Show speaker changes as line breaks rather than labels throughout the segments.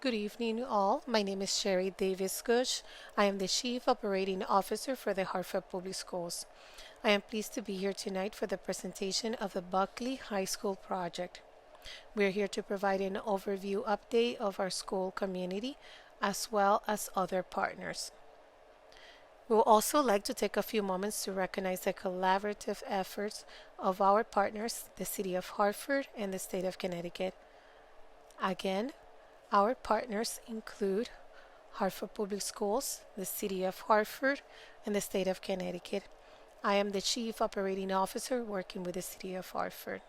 Good evening, all. My name is Sherry Davis Gush. I am the Chief Operating Officer for the Hartford Public Schools. I am pleased to be here tonight for the presentation of the Bulkeley High School project. We are here to provide an overview update of our school community as well as other partners. We would also like to take a few moments to recognize the collaborative efforts of our partners, the City of Hartford and the State of Connecticut. Again, our partners include Hartford Public Schools, the City of Hartford, and the State of Connecticut. I am the Chief Operating Officer working with the City of Hartford.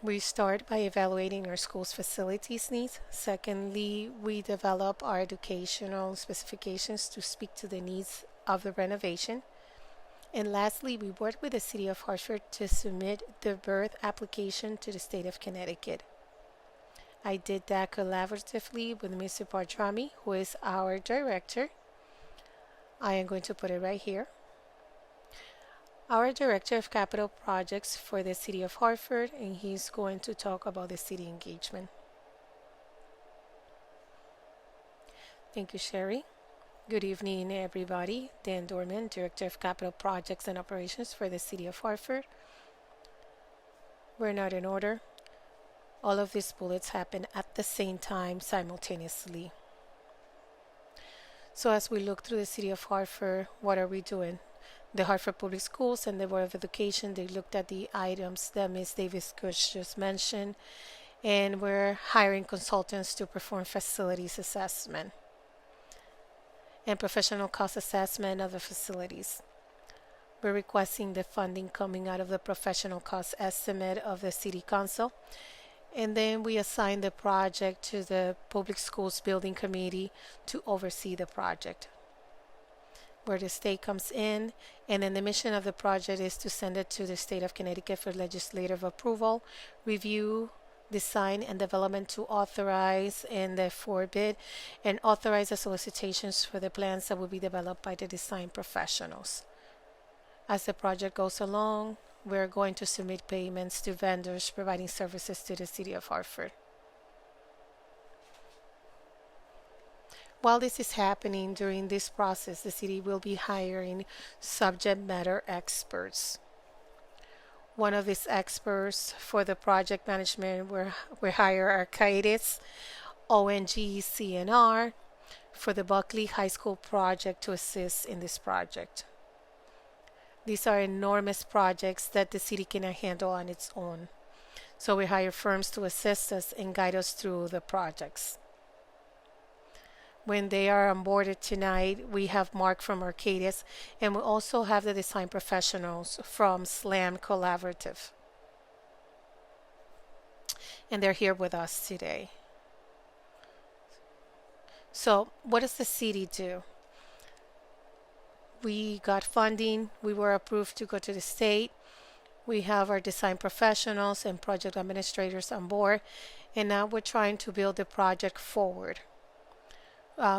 We start by evaluating our school's facilities needs. Secondly, we develop our educational specifications to speak to the needs of the renovation. And lastly, we work with the City of Hartford to submit the birth application to the State of Connecticut. I did that collaboratively with Mr. Bartrami, who is our director. I am going to put it right here. Our Director of Capital Projects for the City of Hartford, and he's going to talk about the city engagement. Thank you, Sherry. Good evening, everybody. Dan Dorman, Director of Capital Projects and Operations for the City of Hartford. We're not in order. All of these bullets happen at the same time simultaneously. So as we look through the City of Hartford, what are we doing? The Hartford Public Schools and the Board of Education, they looked at the items that Ms. Davis-Cush just mentioned, and we're hiring consultants to perform facilities assessment and professional cost assessment of the facilities. We're requesting the funding coming out of the professional cost estimate of the City Council. And then we assign the project to the Public Schools Building Committee to oversee the project, where the state comes in, and then the mission of the project is to send it to the State of Connecticut for legislative approval, review, design, and development to authorize and therefore bid, and authorize the solicitations for the plans that will be developed by the design professionals. As the project goes along, we're going to submit payments to vendors providing services to the City of Hartford. While this is happening during this process, the city will be hiring subject matter experts. One of these experts for the project management we hire Arcadis, ONG, CNR for the Bulkeley High School project to assist in this project. These are enormous projects that the city cannot handle on its own. So we hire firms to assist us and guide us through the projects. When they are onboarded tonight, we have Mark from Arcadis, and we also have the design professionals from SLAM Collaborative. And they're here with us today. So what does the city do? We got funding, we were approved to go to the state. We have our design professionals and project administrators on board, and now we're trying to build the project forward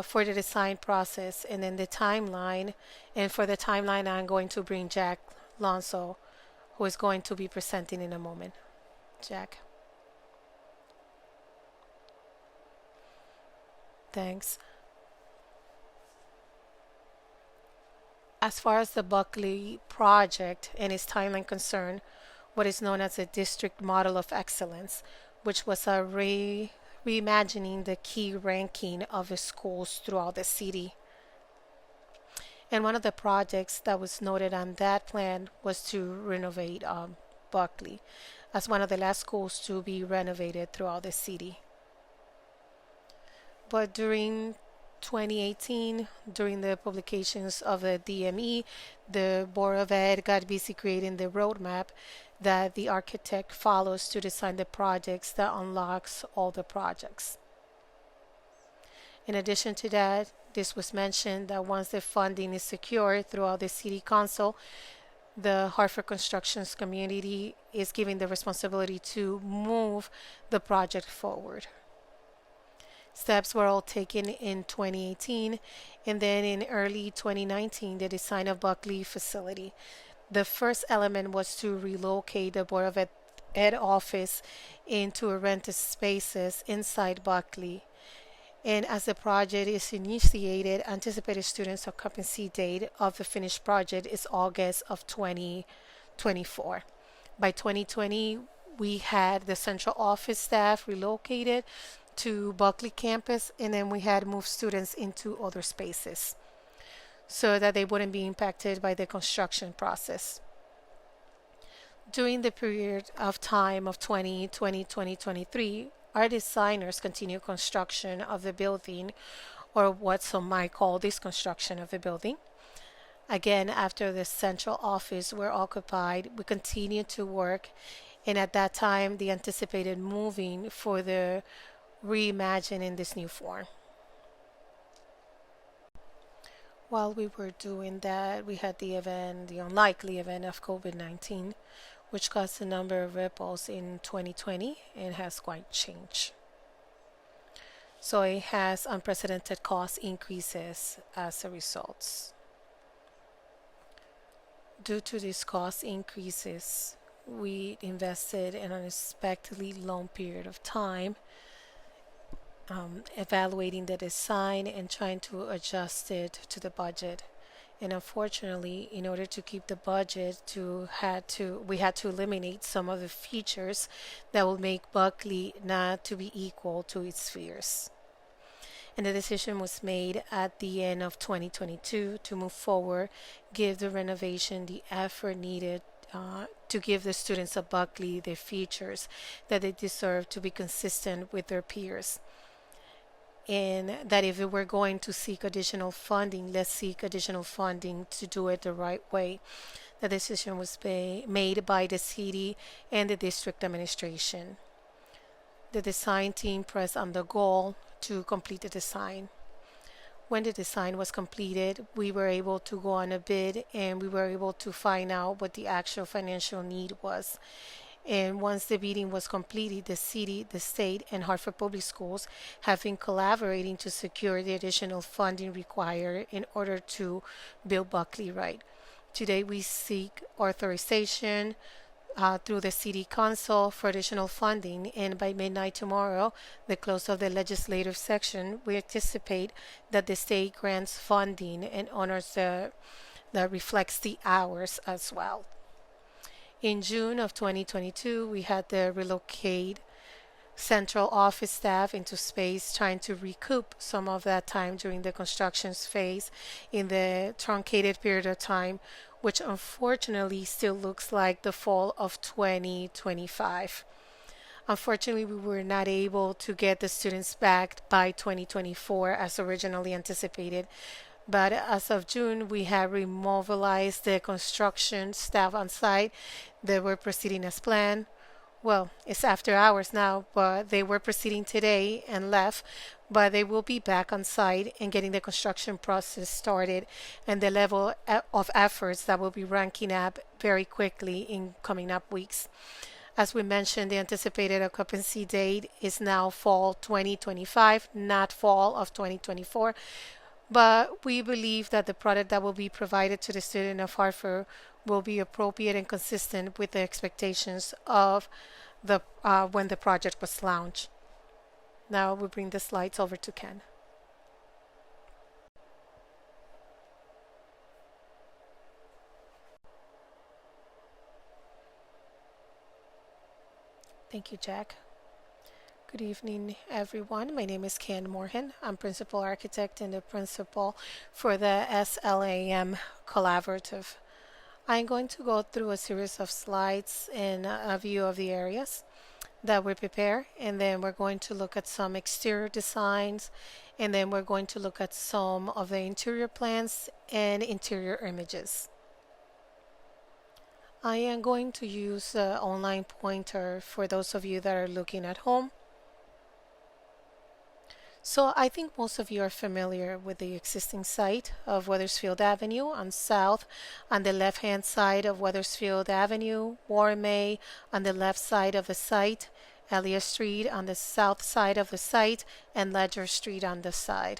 for the design process and then the timeline. And for the timeline, I'm going to bring Jack Lonso, who is going to be presenting in a moment. Jack. Thanks. As far as the Bulkeley project and its timeline concerned, what is known as a district model of excellence, which was a reimagining the key ranking of the schools throughout the city. And one of the projects that was noted on that plan was to renovate Bulkeley as one of the last schools to be renovated throughout the city. But during 2018, during the publications of the DME, the Board of Ed got busy creating the roadmap that the architect follows to design the projects that unlocks all the projects. In addition to that, this was mentioned that once the funding is secured throughout the City Council, the Hartford Constructions community is given the responsibility to move the project forward. Steps were all taken in 2018, and then in early 2019, the design of Bulkeley facility. The first element was to relocate the Board of Ed head office into a rented spaces inside Buckley. And as the project is initiated, anticipated students occupancy date of the finished project is August of 2024. By 2020, we had the central office staff relocated to Buckley campus, and then we had moved students into other spaces so that they wouldn't be impacted by the construction process. During the period of time of 2020-2023, our designers continue construction of the building, or what some might call this construction of the building. Again, after the central office were occupied, we continued to work, and at that time, they anticipated moving for the reimagine in this new form. While we were doing that, we had the event, the unlikely event of COVID-19, which caused a number of ripples in 2020 and has quite changed. So it has unprecedented cost increases as a result. Due to these cost increases, we invested in an unexpectedly long period of time evaluating the design and trying to adjust it to the budget. And unfortunately, in order to keep the budget, we had to eliminate some of the features that will make Buckley not to be equal to its spheres. And the decision was made at the end of 2022 to move forward, give the renovation the effort needed to give the students of Buckley the features that they deserve to be consistent with their peers. And that if we were going to seek additional funding, let's seek additional funding to do it the right way. The decision was made by the city and the district administration. The design team pressed on the goal to complete the design. When the design was completed, we were able to go on a bid and we were able to find out what the actual financial need was. And once the bidding was completed, the city, the state, and Hartford Public Schools have been collaborating to secure the additional funding required in order to build Buckley right. Today, we seek authorization through the City Council for additional funding, and by midnight tomorrow, the close of the legislative section, we anticipate that the state grants funding and honors that reflects the hours as well. In June of 2022, we had to relocate central office staff into space, trying to recoup some of that time during the construction phase in the truncated period of time, which unfortunately still looks like the fall of 2025. Unfortunately, we were not able to get the students back by 2024 as originally anticipated. But as of June, we have remobilized the construction staff on site. They were proceeding as planned. Well, it's after hours now, but they were proceeding today and left. But they will be back on site and getting the construction process started, and the level of efforts that will be ranking up very quickly in coming up weeks. As we mentioned, the anticipated occupancy date is now fall 2025, not fall of 2024. But we believe that the product that will be provided to the student of Hartford will be appropriate and consistent with the expectations of the when the project was launched. Now we bring the slides over to Ken. Thank you, Jack. Good evening, everyone. My name is Ken Morhan. I'm Principal Architect and the Principal for the SLAM Collaborative. I'm going to go through a series of slides and a view of the areas that we prepare, and then we're going to look at some exterior designs, and then we're going to look at some of the interior plans and interior images. I am going to use the online pointer for those of you that are looking at home. So I think most of you are familiar with the existing site of Wethersfield Avenue on South, on the left-hand side of Wethersfield Avenue, Warmay on the left side of the site, Elliott Street on the south side of the site, and Ledger Street on the side.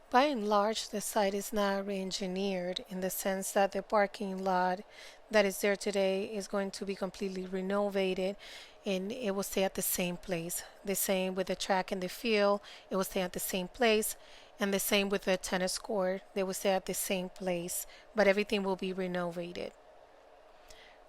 By and large, the site is now re-engineered in the sense that the parking lot that is there today is going to be completely renovated, and it will stay at the same place. The same with the track and the field, it will stay at the same place. And the same with the tennis court, they will stay at the same place, but everything will be renovated.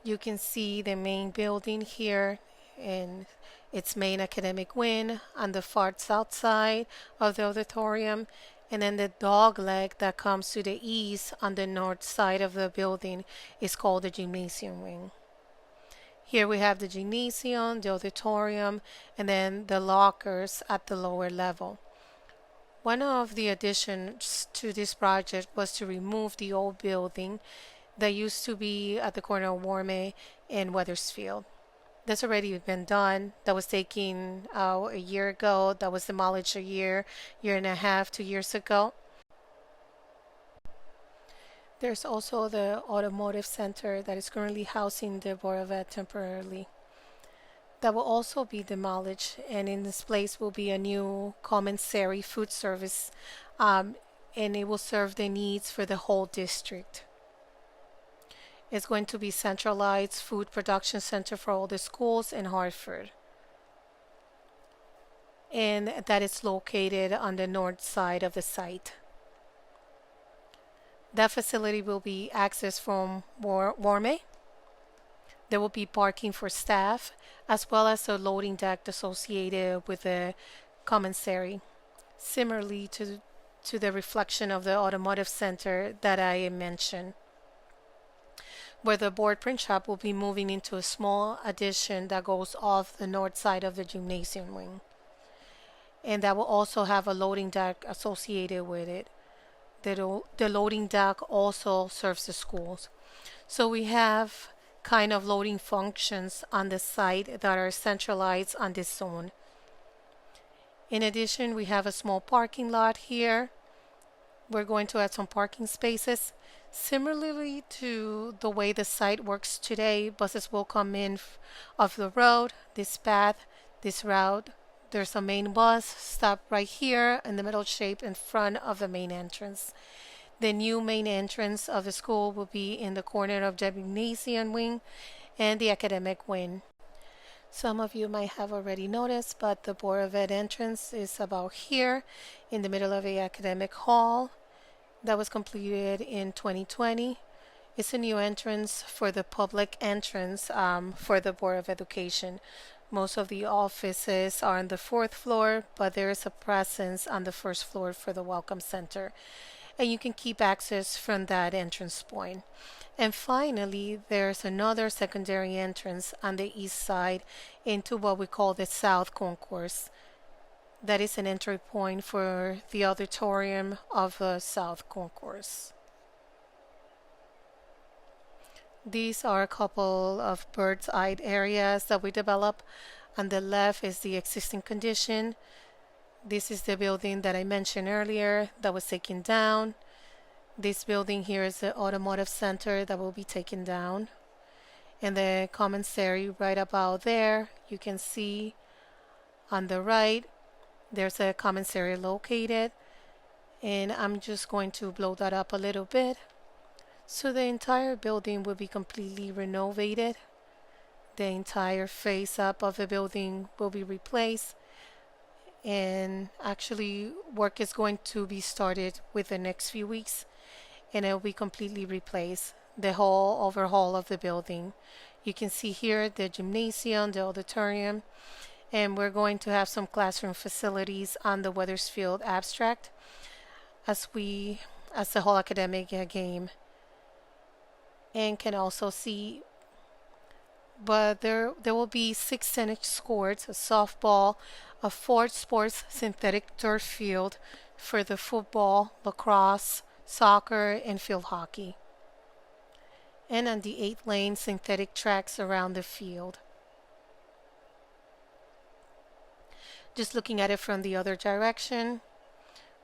You can see the main building here and its main academic wing on the far south side of the auditorium, and then the dog leg that comes to the east on the north side of the building is called the gymnasium wing. Here we have the gymnasium, the auditorium, and then the lockers at the lower level. One of the additions to this project was to remove the old building that used to be at the corner of Warme and Weathersfield. That's already been done. That was taken out a year ago. That was demolished a year and a half, 2 years ago. There's also the automotive center that is currently housing the Board of Ed temporarily. That will also be demolished, and in this place will be a new commissary food service, and it will serve the needs for the whole district. It's going to be centralized food production center for all the schools in Hartford. And that is located on the north side of the site. That facility will be accessed from Warme. There will be parking for staff, as well as a loading deck associated with the commissary, similarly to the reflection of the automotive center that I mentioned, where the board print shop will be moving into a small addition that goes off the north side of the gymnasium wing. And that will also have a loading deck associated with it. The loading deck also serves the schools. So we have kind of loading functions on the site that are centralized on this zone. In addition, we have a small parking lot here. We're going to add some parking spaces. Similarly to the way the site works today, buses will come in off the road, this path, this route. There's a main bus stop right here in the middle shape in front of the main entrance. The new main entrance of the school will be in the corner of the gymnasium wing and the academic wing. Some of you might have already noticed, but the Board of Ed entrance is about here in the middle of the academic hall. That was completed in 2020. It's a new entrance for the public entrance for the Board of Education. Most of the offices are on the fourth floor, but there is a presence on the first floor for the Welcome Center. And you can keep access from that entrance point. And finally, there's another secondary entrance on the east side into what we call the South Concourse. That is an entry point for the auditorium of the South Concourse. These are a couple of bird's eye areas that we develop. On the left is the existing condition. This is the building that I mentioned earlier that was taken down. This building here is the automotive center that will be taken down. And the commissary right about there, you can see on the right, there's a commissary located. And I'm just going to blow that up a little bit. So the entire building will be completely renovated. The entire face up of the building will be replaced. And actually work is going to be started within the next few weeks, and it will be completely replaced, the whole overhaul of the building. You can see here the gymnasium, the auditorium, and we're going to have some classroom facilities on the Weathersfield abstract as the whole academic game. And can also see, but there will be 6 tennis courts, a softball, a 4 sports synthetic turf field for the football, lacrosse, soccer, and field hockey. And on the 8-lane synthetic tracks around the field. Just looking at it from the other direction,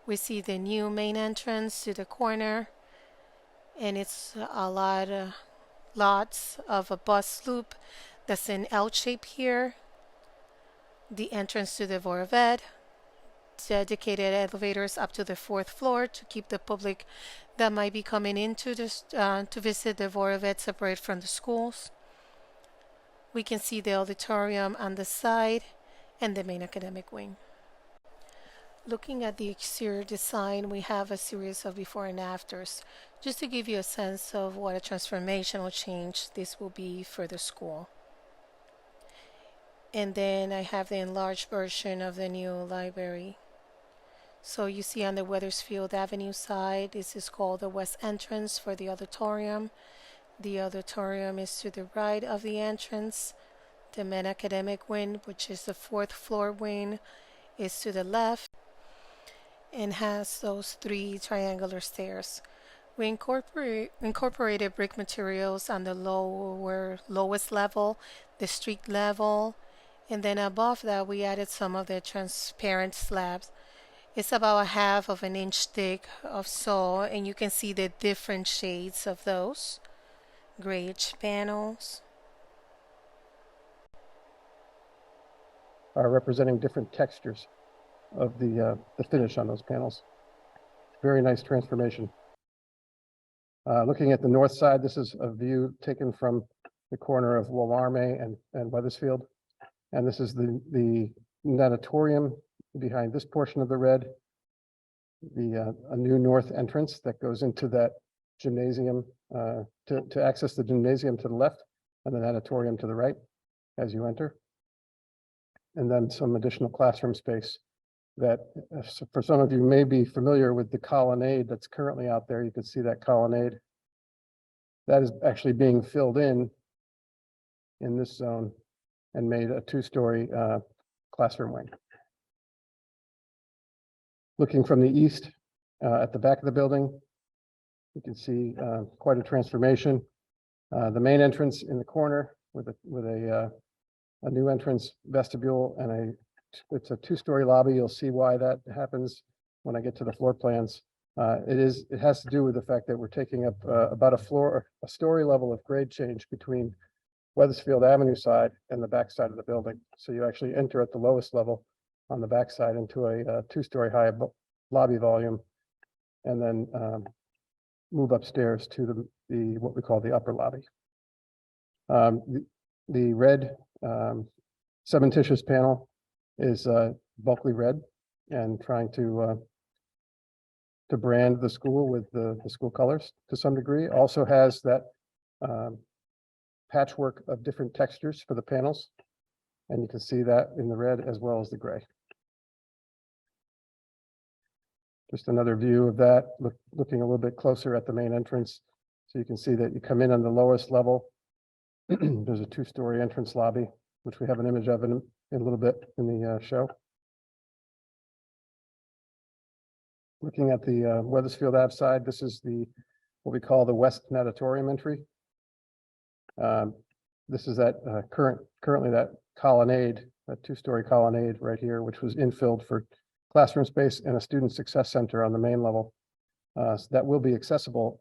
we see the new main entrance to the corner, and it's a lots of a bus loop that's in L shape here. The entrance to the Board of Ed, dedicated elevators up to the fourth floor to keep the public that might be coming into this to visit the Board of Ed separate from the schools. We can see the auditorium on the side and the main academic wing. Looking at the exterior design, we have a series of before and afters, just to give you a sense of what a transformational change this will be for the school. And then I have the enlarged version of the new library. So you see on the Wethersfield Avenue side, this is called the west entrance for the auditorium. The auditorium is to the right of the entrance. The main academic wing, which is the fourth floor wing, is to the left and has those 3 triangular stairs. We incorporated brick materials on the lowest level, the street level, and then above that we added some of the transparent slabs. It's about a half of an inch thick of so, and you can see the different shades of those grayish panels.
Are representing different textures of the finish on those panels. Very nice transformation. Looking at the north side, this is a view taken from the corner of Willarme and Wethersfield. And this is the natatorium behind this portion of the red, a new north entrance that goes into that gymnasium to access the gymnasium to the left and the natatorium to the right as you enter. And then some additional classroom space that for some of you may be familiar with the colonnade that's currently out there. You can see that colonnade. That is actually being filled in this zone and made a 2-story classroom wing. Looking from the east at the back of the building, you can see quite a transformation. The main entrance in the corner with a new entrance vestibule, and it's a 2-story lobby. You'll see why that happens when I get to the floor plans. It has to do with the fact that we're taking up about a story level of grade change between Wethersfield Avenue side and the back side of the building. So you actually enter at the lowest level on the back side into a 2-story high lobby volume, and then move upstairs to the what we call the upper lobby. The red cementitious panel is Bulkeley red, and trying to brand the school with the school colors to some degree. Also has that patchwork of different textures for the panels, and you can see that in the red as well as the gray. Just another view of that, looking a little bit closer at the main entrance. So you can see that you come in on the lowest level. There's a 2-story entrance lobby, which we have an image of in a little bit in the show. Looking at the Wethersfield Ave side, this is what we call the West Natatorium entry. This is that currently that colonnade, that 2-story colonnade right here, which was infilled for classroom space and a student success center on the main level. So that will be accessible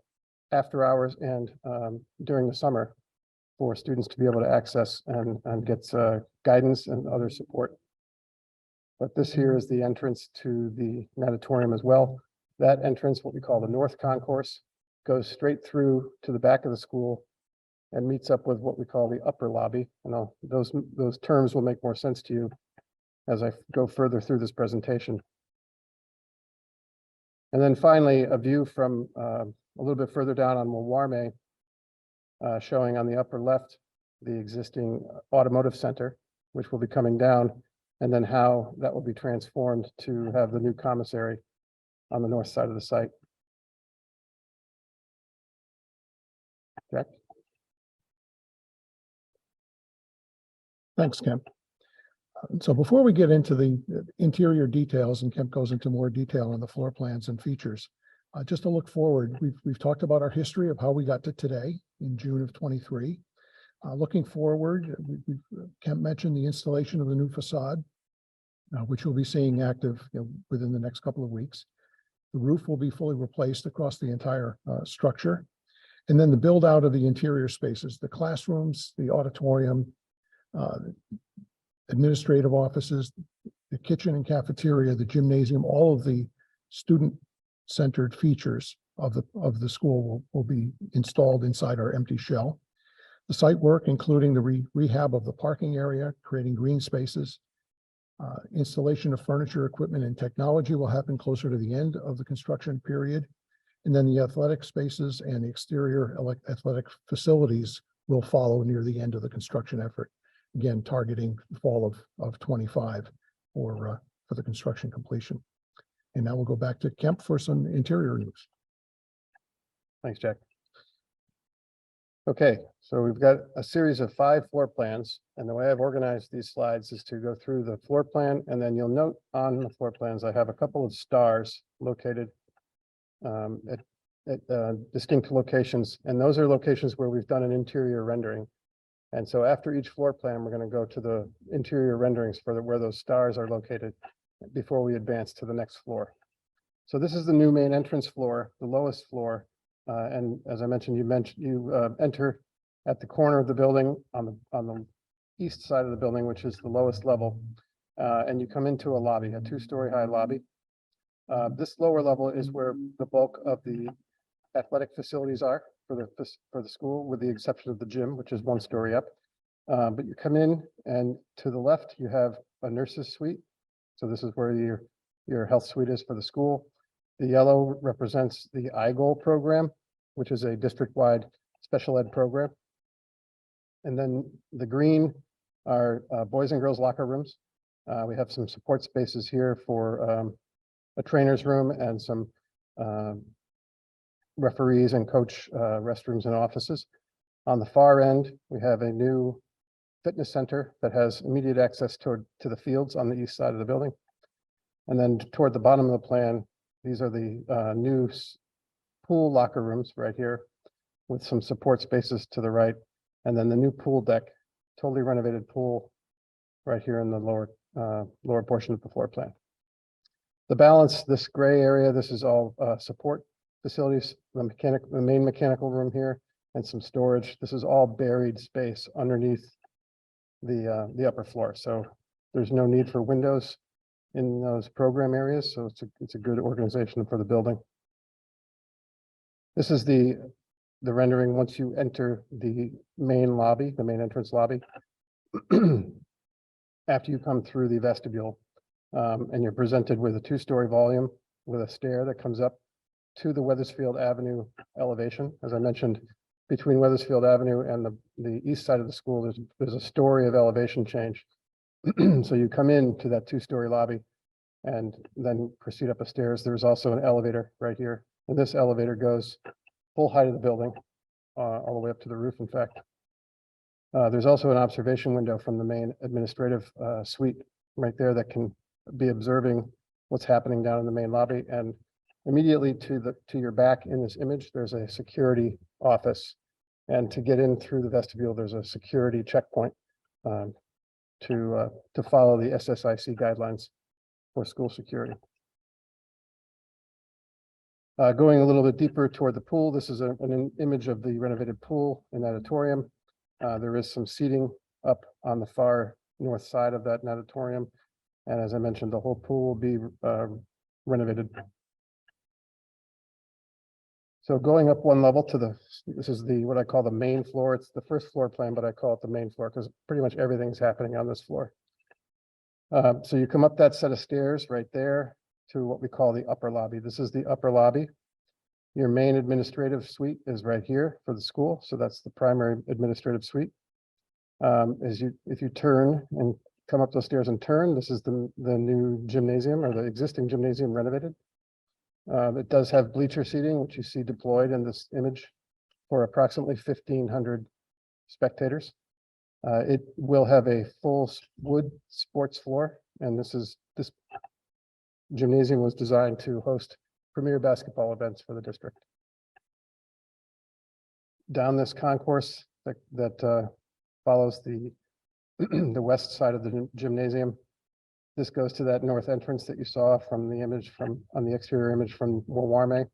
after hours and during the summer for students to be able to access and get guidance and other support. But this here is the entrance to the natatorium as well. That entrance, what we call the North Concourse, goes straight through to the back of the school and meets up with what we call the upper lobby. And those terms will make more sense to you as I go further through this presentation. And then finally, a view from a little bit further down on Willarme, showing on the upper left the existing automotive center, which will be coming down, and then how that will be transformed to have the new commissary on the north side of the site. Jack?
Thanks, Kemp. So before we get into the interior details, and Kemp goes into more detail on the floor plans and features, just to look forward, we've talked about our history of how we got to today in June of 23. Looking forward, Kemp mentioned the installation of the new facade, which we'll be seeing active within the next couple of weeks. The roof will be fully replaced across the entire structure. And then the build out of the interior spaces, the classrooms, the auditorium, administrative offices, the kitchen and cafeteria, the gymnasium, all of the student-centered features of the school will be installed inside our empty shell. The site work, including the rehab of the parking area, creating green spaces, installation of furniture, equipment, and technology will happen closer to the end of the construction period. And then the athletic spaces and the exterior athletic facilities will follow near the end of the construction effort. Again, targeting the fall of 25 for the construction completion. And now we'll go back to Kemp for some interior news.
Thanks, Jack. Okay, so we've got a series of 5 floor plans, and the way I've organized these slides is to go through the floor plan, and then you'll note on the floor plans I have a couple of stars located at distinct locations, and those are locations where we've done an interior rendering. And so after each floor plan, we're going to go to the interior renderings for where those stars are located before we advance to the next floor. So this is the new main entrance floor, the lowest floor. And as I mentioned, you enter at the corner of the building on the east side of the building, which is the lowest level. And you come into a lobby, a 2-story high lobby. This lower level is where the bulk of the athletic facilities are for the school, with the exception of the gym, which is 1 story up. But you come in, and to the left, you have a nurse's suite. So this is where your health suite is for the school. The yellow represents the iGoal program, which is a district-wide special ed program. And then the green are boys and girls locker rooms. We have some support spaces here for a trainer's room and some referees and coach restrooms and offices. On the far end, we have a new fitness center that has immediate access to the fields on the east side of the building. And then toward the bottom of the plan, these are the new pool locker rooms right here with some support spaces to the right. And then the new pool deck, totally renovated pool right here in the lower portion of the floor plan. The balance, this gray area, this is all support facilities, the main mechanical room here, and some storage. This is all buried space underneath the upper floor. So there's no need for windows in those program areas. So it's a good organization for the building. This is the rendering once you enter the main lobby, the main entrance lobby. After you come through the vestibule, and you're presented with a 2-story volume with a stair that comes up to the Wethersfield Avenue elevation. As I mentioned, between Wethersfield Avenue and the east side of the school, there's a story of elevation change. So you come into that 2-story lobby and then proceed up the stairs. There's also an elevator right here. And this elevator goes full height of the building, all the way up to the roof, in fact. There's also an observation window from the main administrative suite right there that can be observing what's happening down in the main lobby. And immediately to your back in this image, there's a security office. And to get in through the vestibule, there's a security checkpoint to follow the SSIC guidelines for school security. Going a little bit deeper toward the pool, this is an image of the renovated pool and auditorium. There is some seating up on the far north side of that auditorium. And as I mentioned, the whole pool will be renovated. So going up 1 level to this is what I call the main floor. It's the first floor plan, but I call it the main floor because pretty much everything's happening on this floor. So you come up that set of stairs right there to what we call the upper lobby. This is the upper lobby. Your main administrative suite is right here for the school. So that's the primary administrative suite. If you turn and come up those stairs and turn, this is the new gymnasium, or the existing gymnasium renovated. It does have bleacher seating, which you see deployed in this image for approximately 1,500 spectators. It will have a full wood sports floor, and this gymnasium was designed to host premier basketball events for the district. Down this concourse that follows the the west side of the gymnasium, this goes to that north entrance that you saw from the image on the exterior image from Warme.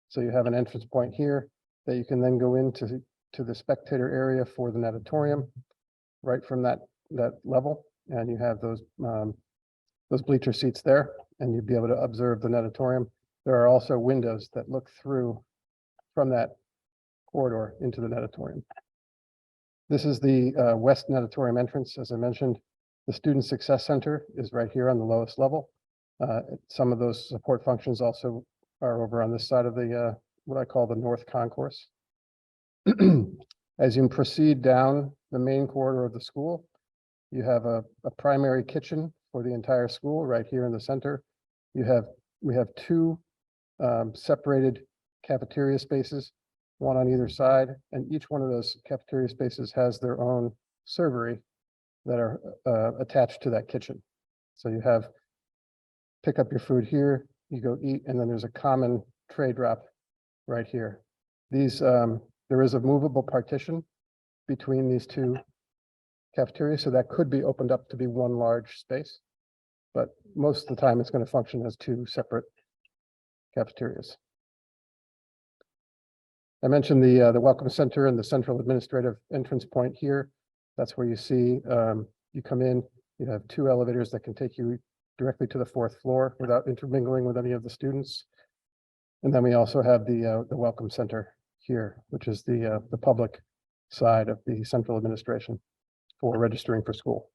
So you have an entrance point here that you can then go into the spectator area for the natatorium right from that level, and you have those those bleacher seats there, and you'd be able to observe the netatorium. There are also windows that look through from that corridor into the netatorium. This is the west netatorium entrance. As I mentioned, the Student Success Center is right here on the lowest level. Some of those support functions also are over on this side of the what I call the North Concourse. As you proceed down the main corridor of the school, you have a primary kitchen for the entire school right here in the center. We have two separated cafeteria spaces, one on either side, and each one of those cafeteria spaces has their own servery that are attached to that kitchen. So you have pick up your food here, you go eat, and then there's a common tray drop right here. These there is a movable partition between these two cafeterias, so that could be opened up to be one large space, but most of the time it's going to function as two separate cafeterias. I mentioned the Welcome Center and the central administrative entrance point here. That's where you see you come in, you have two elevators that can take you directly to the 4th floor without intermingling with any of the students. And then we also have the Welcome Center here, which is the public side of the central administration for registering for school.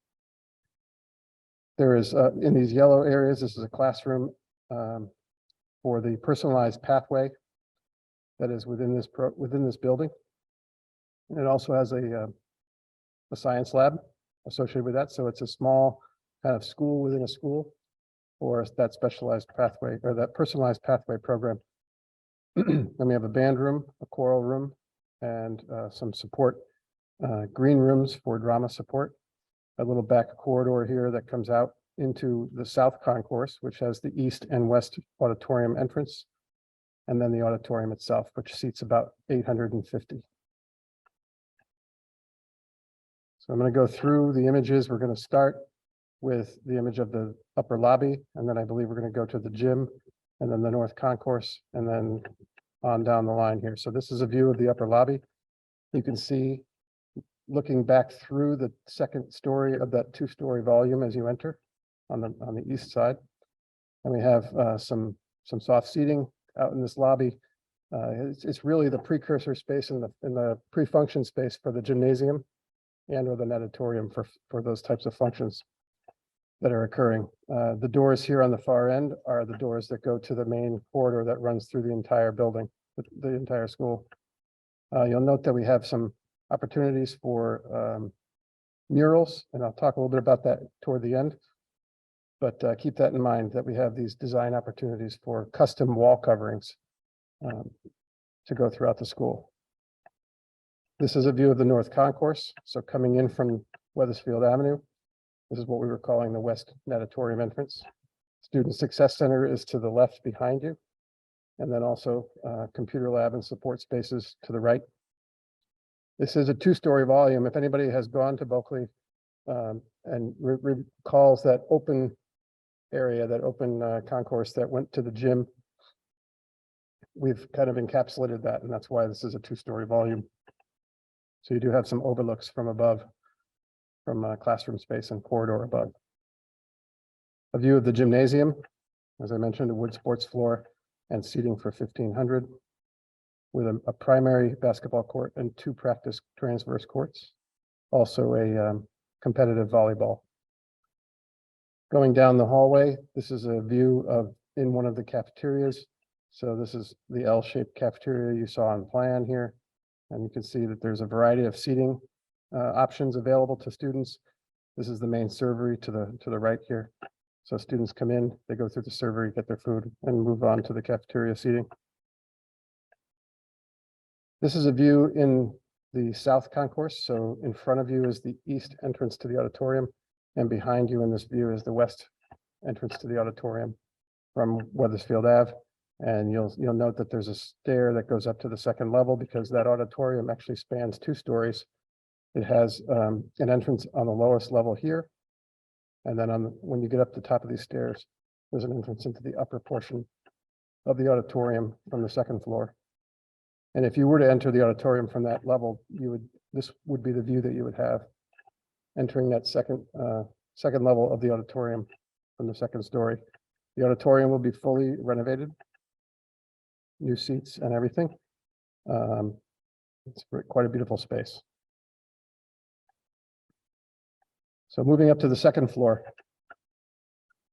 There is in these yellow areas, this is a classroom for the personalized pathway that is within this building. And it also has a science lab associated with that. So it's a small kind of school within a school for that specialized pathway or that personalized pathway program. Then we have a band room, a choral room, and some support green rooms for drama support. A little back corridor here that comes out into the South Concourse, which has the East and West auditorium entrance, and then the auditorium itself, which seats about 850. So I'm going to go through the images. We're going to start with the image of the upper lobby, and then I believe we're going to go to the gym, and then the North Concourse, and then on down the line here. So this is a view of the upper lobby. You can see, looking back through the second story of that 2-story volume as you enter on the east side. And we have some soft seating out in this lobby. It's really the precursor space and the pre-function space for the gymnasium and or the netatorium for those types of functions that are occurring. The doors here on the far end are the doors that go to the main corridor that runs through the entire building, the entire school. You'll note that we have some opportunities for murals, and I'll talk a little bit about that toward the end. But keep that in mind that we have these design opportunities for custom wall coverings to go throughout the school. This is a view of the North Concourse. So coming in from Weathersfield Avenue, this is what we were calling the West Netatorium entrance. Student Success Center is to the left behind you, and then also computer lab and support spaces to the right. This is a 2-story volume. If anybody has gone to Bulkeley and recalls that open area, that open concourse that went to the gym, we've kind of encapsulated that, and that's why this is a 2-story volume. So you do have some overlooks from above, from classroom space and corridor above. A view of the gymnasium, as I mentioned, a wood sports floor and seating for 1,500 with a primary basketball court and 2 practice transverse courts. Also a competitive volleyball. Going down the hallway, this is a view of in one of the cafeterias. So this is the L-shaped cafeteria you saw on plan here. And you can see that there's a variety of seating options available to students. This is the main servery to the right here. So students come in, they go through the servery, get their food, and move on to the cafeteria seating. This is a view in the South Concourse. So in front of you is the east entrance to the auditorium, and behind you in this view is the west entrance to the auditorium from Weathersfield Ave. And you'll note that there's a stair that goes up to the 2nd level because that auditorium actually spans 2 stories. It has an entrance on the lowest level here. And then when you get up the top of these stairs, there's an entrance into the upper portion of the auditorium from the 2nd floor. And if you were to enter the auditorium from that level, this would be the view that you would have entering that second level of the auditorium from the second story. The auditorium will be fully renovated, new seats and everything. It's quite a beautiful space. So moving up to the second floor.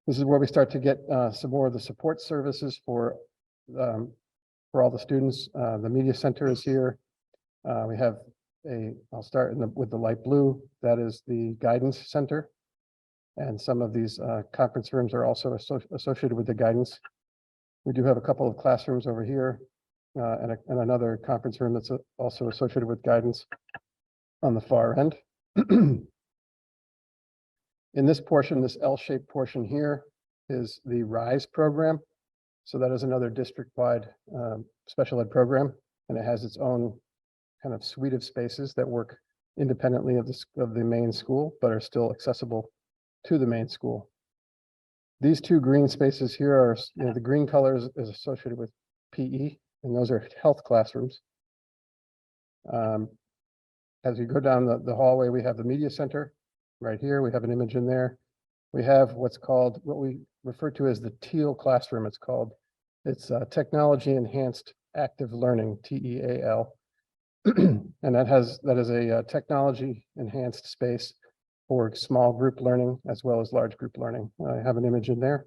This is where we start to get some more of the support services for all the students. The media center is here. We have I'll start with the light blue. That is the guidance center. And some of these conference rooms are also associated with the guidance. We do have a couple of classrooms over here and another conference room that's also associated with guidance on the far end. In this portion, this L-shaped portion here is the RISE program. So that is another district-wide special ed program, and it has its own kind of suite of spaces that work independently of the main school, but are still accessible to the main school. These two green spaces here are, the green color is associated with PE, and those are health classrooms. As we go down the hallway, we have the media center right here. We have an image in there. We have what we refer to as the teal classroom. It's technology enhanced active learning, TEAL. And that is a technology enhanced space for small group learning as well as large group learning. I have an image in there.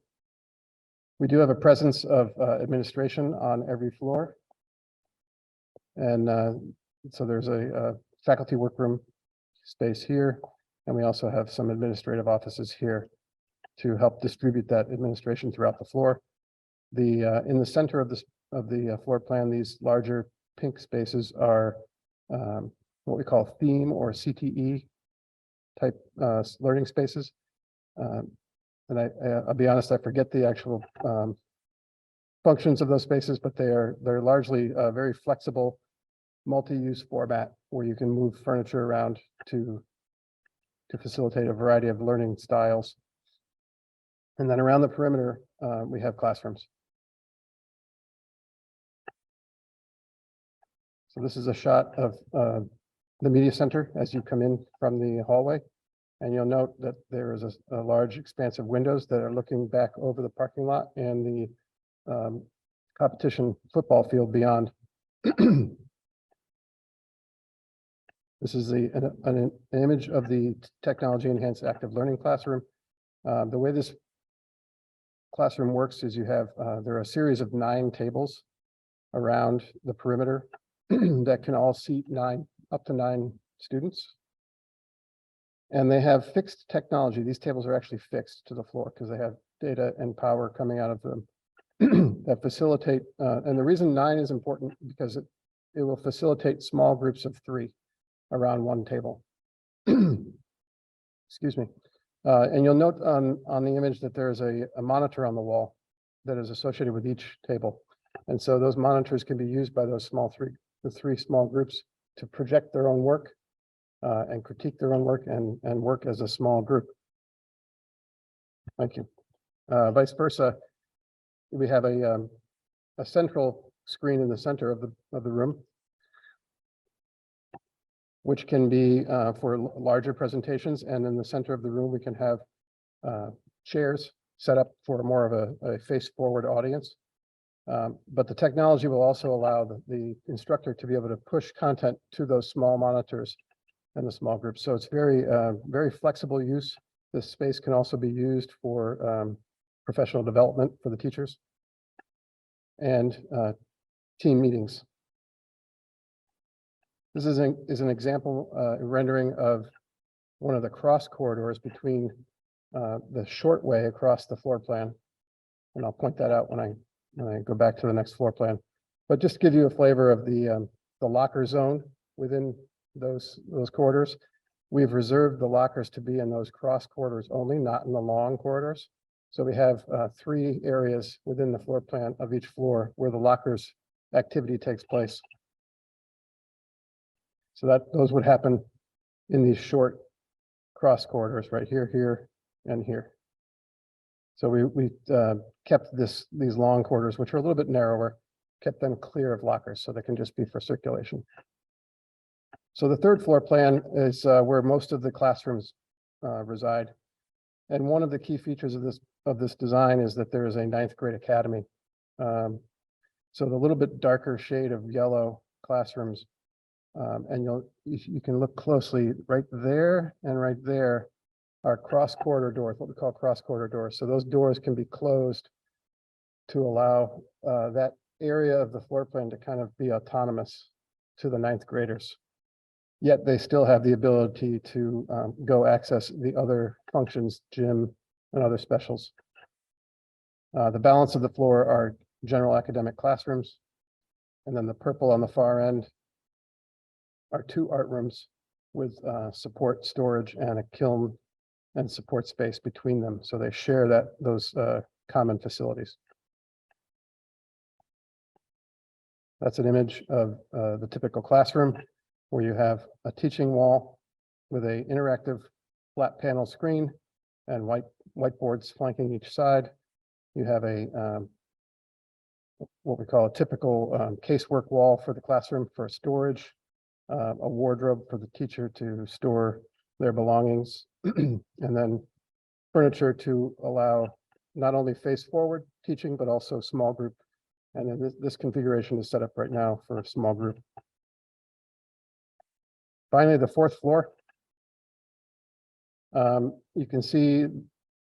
We do have a presence of administration on every floor. And so there's a faculty workroom space here. And we also have some administrative offices here to help distribute that administration throughout the floor. In the center of the floor plan, these larger pink spaces are what we call theme or CTE type learning spaces. And I'll be honest, I forget the actual functions of those spaces, but they're largely a very flexible multi-use format where you can move furniture around to facilitate a variety of learning styles. And then around the perimeter, we have classrooms. So this is a shot of the media center as you come in from the hallway. And you'll note that there is a large expanse of windows that are looking back over the parking lot and the competition football field beyond. This is an image of the technology enhanced active learning classroom. The way this classroom works is you have, there are a series of 9 tables around the perimeter that can all seat up to 9 students. And they have fixed technology. These tables are actually fixed to the floor because they have data and power coming out of them that facilitate, and the reason 9 is important because it will facilitate small groups of 3 around one table. Excuse me. And you'll note on the image that there's a monitor on the wall that is associated with each table. And so those monitors can be used by those the 3 small groups to project their own work and critique their own work and work as a small group. Thank you. Vice versa, we have a central screen in the center of the room, which can be for larger presentations. And in the center of the room, we can have chairs set up for more of a face-forward audience. But the technology will also allow the instructor to be able to push content to those small monitors and the small groups. So it's very flexible use. This space can also be used for professional development for the teachers and team meetings. This is an example rendering of one of the cross corridors between the short way across the floor plan. And I'll point that out when I go back to the next floor plan. But just to give you a flavor of the locker zone within those corridors, we've reserved the lockers to be in those cross corridors only, not in the long corridors. So we have 3 areas within the floor plan of each floor where the lockers activity takes place. So those would happen in these short cross corridors right here, here, and here. So we kept these long corridors, which are a little bit narrower, kept them clear of lockers so they can just be for circulation. So the third floor plan is where most of the classrooms reside. And one of the key features of of this design is that there is a ninth grade academy. So the little bit darker shade of yellow classrooms, and you can look closely right there and right there are cross corridor doors, what we call cross corridor doors. So those doors can be closed to allow that area of the floor plan to kind of be autonomous to the ninth graders. Yet they still have the ability to go access the other functions, gym and other specials. The balance of the floor are general academic classrooms. And then the purple on the far end are 2 art rooms with support storage and a kiln and support space between them. So they share those common facilities. That's an image of the typical classroom where you have a teaching wall with an interactive flat panel screen and whiteboards flanking each side. You have a what we call a typical casework wall for the classroom for storage, a wardrobe for the teacher to store their belongings, and then furniture to allow not only face forward teaching, but also small group. And then this configuration is set up right now for a small group. Finally, the 4th floor. You can see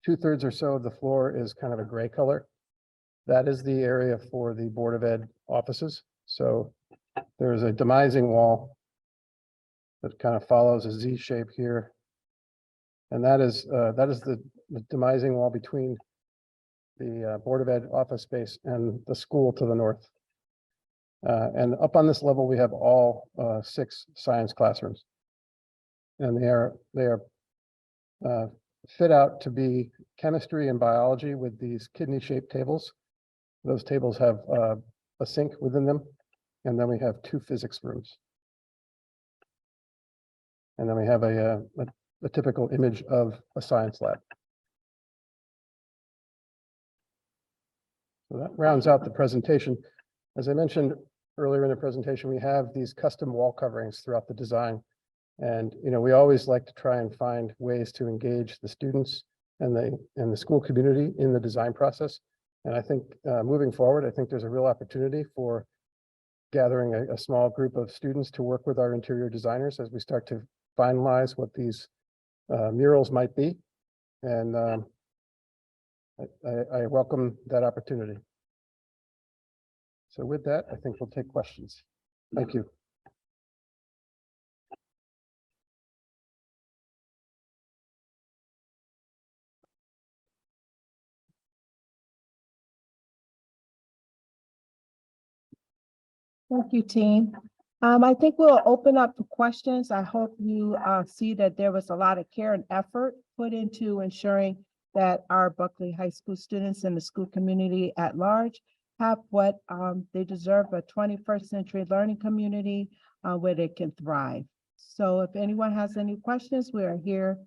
2/3 or so of the floor is kind of a gray color. That is the area for the Board of Ed offices. So there's a demising wall that kind of follows a Z shape here. And that is the demising wall between the Board of Ed office space and the school to the north. And up on this level, we have all 6 science classrooms. And they are fit out to be chemistry and biology with these kidney-shaped tables. Those tables have a sink within them. And then we have 2 physics rooms. And then we have a typical image of a science lab. So that rounds out the presentation. As I mentioned earlier in the presentation, we have these custom wall coverings throughout the design. And we always like to try and find ways to engage the students and the school community in the design process. And I think moving forward, I think there's a real opportunity for gathering a small group of students to work with our interior designers as we start to finalize what these murals might be. And I welcome that opportunity. So with that, I think we'll take questions. Thank you.
Thank you, team. I think we'll open up for questions. I hope you see that there was a lot of care and effort put into ensuring that our Bulkeley High School students and the school community at large have what they deserve, a 21st century learning community where they can thrive. So if anyone has any questions, we are here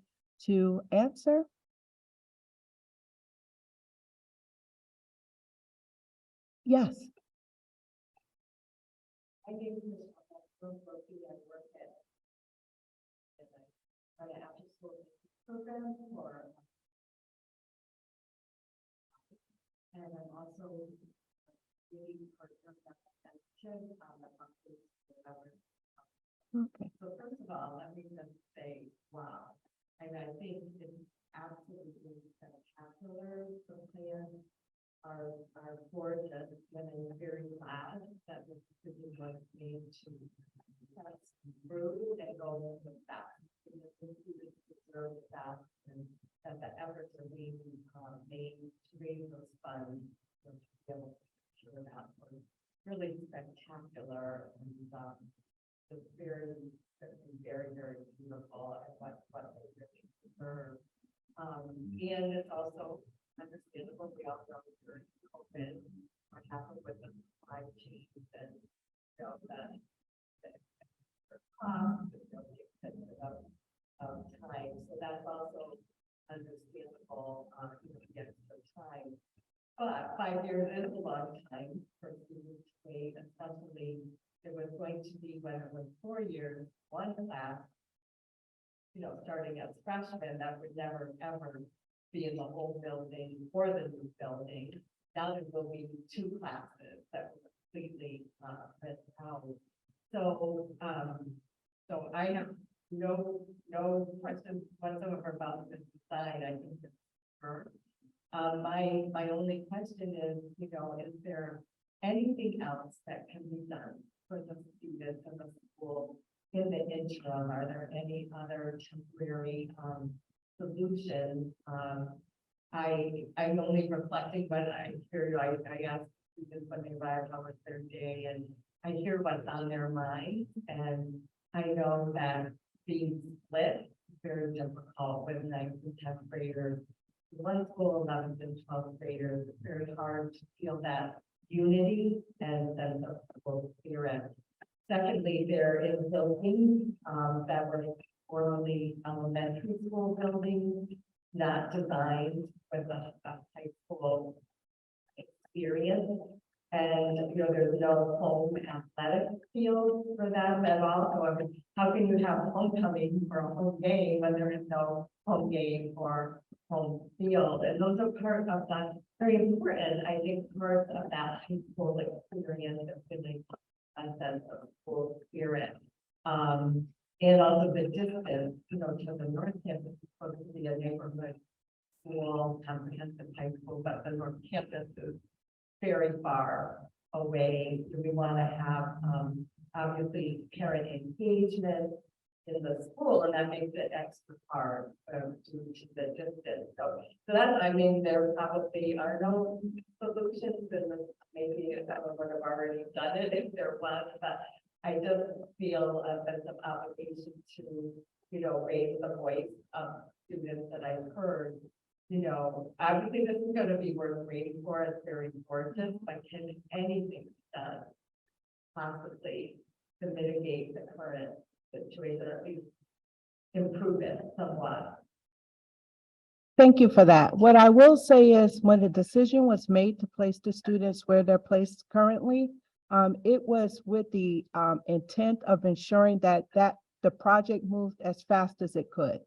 to answer. Yes. I gave you this an after school program or and then also really part of that okay. So first of all, let me just say, wow. And I think it's absolutely spectacular. The plans are gorgeous, and I'm very glad that this decision was made to test through and go with that. The students deserve that, and that the efforts are being made to raise those funds to be able to sure that was really spectacular and it's very, very beautiful and what they really deserve. And it's also understandable. We all know during COVID what happened with the supply chain and the time. So that's also understandable to get some time. But 5 years is a long time for students to wait, especially it was going to be when it was 4 years, one class, starting as freshmen, that would never ever be in the whole building or the new building. Now there will be 2 classes that will completely, rent out. So, so I have no questions whatsoever about this design. I think it's firm. My only question is, is there anything else that can be done for the students in the school in the interim? Are there any other temporary, solutions? I'm only reflecting when I hear, I ask students when they arrive, how was their day, and I hear what's on their mind, and I know that being split is very difficult with 9th and 10th graders. One school, 11th and 12th graders, it's very hard to feel that unity and sense of school spirit. Secondly, there is buildings that were formerly elementary school buildings, not designed with a high school experience. And, there's no home athletic field for them at all. So how can you have homecoming for a home game when there is no home game or home field? And those are part of that, very important, I think, part of that high school experience of feeling a sense of school spirit. And also the distance, to the North Campus is supposed to be a neighborhood school, comprehensive high school, but the North Campus is very far away. Do we want to have, obviously, parent engagement in the school, and that makes it extra hard due to the distance. So that's, there probably are no solutions, and maybe someone would have already done it if there was, but I just feel a sense of obligation to, raise the voice of students that I've heard. Obviously this is going to be worth waiting for. It's very important, but can anything be done possibly to mitigate the current situation, or at least improve it somewhat?
Thank you for that. What I will say is when the decision was made to place the students where they're placed currently, it was with the intent of ensuring that the project moved as fast as it could.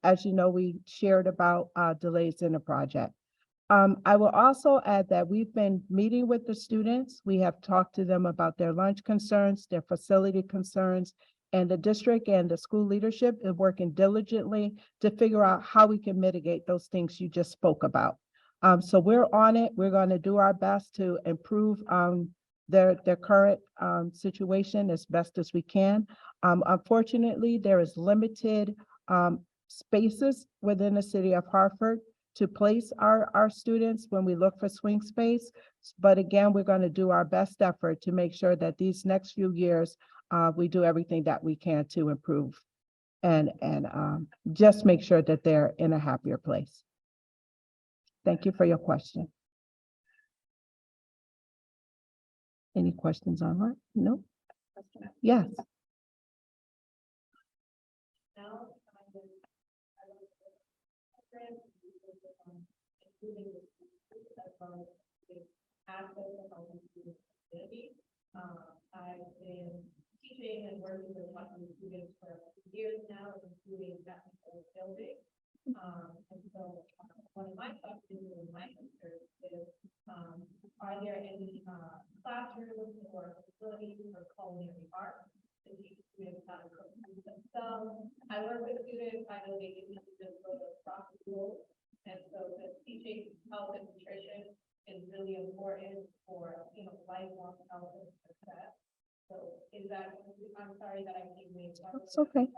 As you know, we shared about delays in the project. I will also add that we've been meeting with the students. We have talked to them about their lunch concerns, their facility concerns, and the district and the school leadership is working diligently to figure out how we can mitigate those things you just spoke about. So we're on it. We're going to do our best to improve their current situation as best as we can. Unfortunately, there is limited spaces within the city of Hartford to place our students when we look for swing space. But again, we're going to do our best effort to make sure that these next few years, we do everything that we can to improve and just make sure that they're in a happier place. Thank you for your question. Any questions online? No? Yes.
I've been teaching and working with lots of students for years now, including technical building. And so one of my questions and my concerns is, are there any classrooms or facilities for culinary arts to teach students how to cook food themselves? I work with students, I know they can just go to across the school. And so the teaching health and nutrition is really important for, lifelong health and success. So is that, I'm sorry that I came late.
It's okay.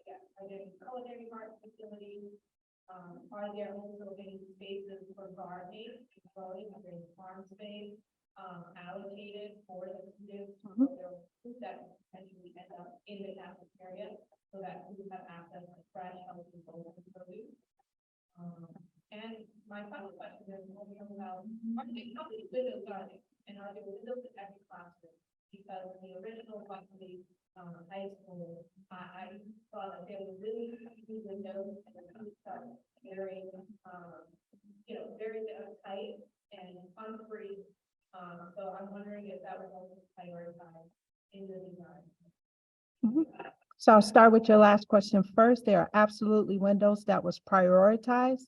Yeah, are there culinary arts facilities? Are there also any spaces for gardening, growing, are there farm space allocated for the students that potentially end up in the cafeteria so that we have access to fresh, healthy, local produce? And my final question is about how many windows are there, and are there windows in every classroom? Because in the original Bulkeley high school, I saw that there were really few windows and the started very, very tight and unfree. So I'm wondering if that was also prioritized in the design.
So I'll start with your last question first. There are absolutely windows that was prioritized.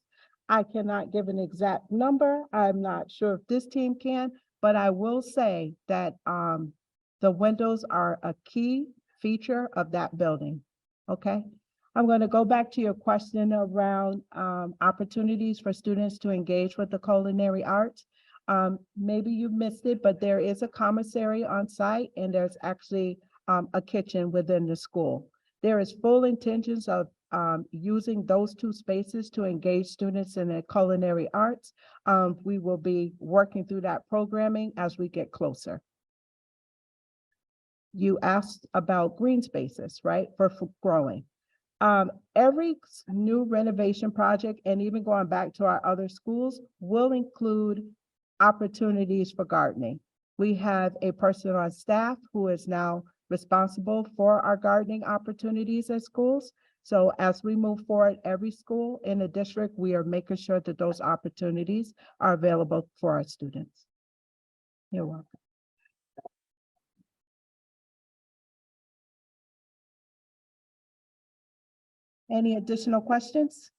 I cannot give an exact number. I'm not sure if this team can, but I will say that the windows are a key feature of that building. Okay. I'm going to go back to your question around opportunities for students to engage with the culinary arts. Maybe you missed it, but there is a commissary on site and there's actually a kitchen within the school. There is full intentions of using those two spaces to engage students in the culinary arts. We will be working through that programming as we get closer. You asked about green spaces, right, for growing. Every new renovation project, and even going back to our other schools, will include opportunities for gardening. We have a person on staff who is now responsible for our gardening opportunities at schools. So as we move forward, every school in the district, we are making sure that those opportunities are available for our students. You're welcome. Any additional questions?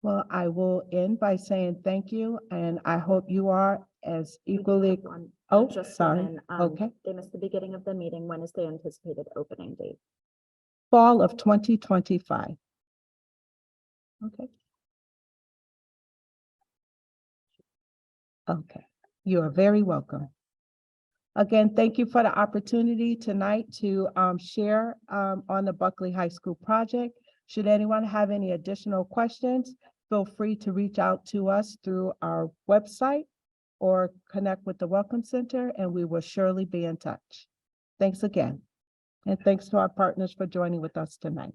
Well, I will end by saying thank you, and I hope you are as equally. Oh,
Just
sorry.
one,
Okay.
They missed the beginning of the meeting. When is the anticipated opening date?
Fall of 2025. Okay. Okay. You are very welcome. Again, thank you for the opportunity tonight to share on the Bulkeley High School project. Should anyone have any additional questions, feel free to reach out to us through our website or connect with the Welcome Center, and we will surely be in touch. Thanks again. And thanks to our partners for joining with us tonight.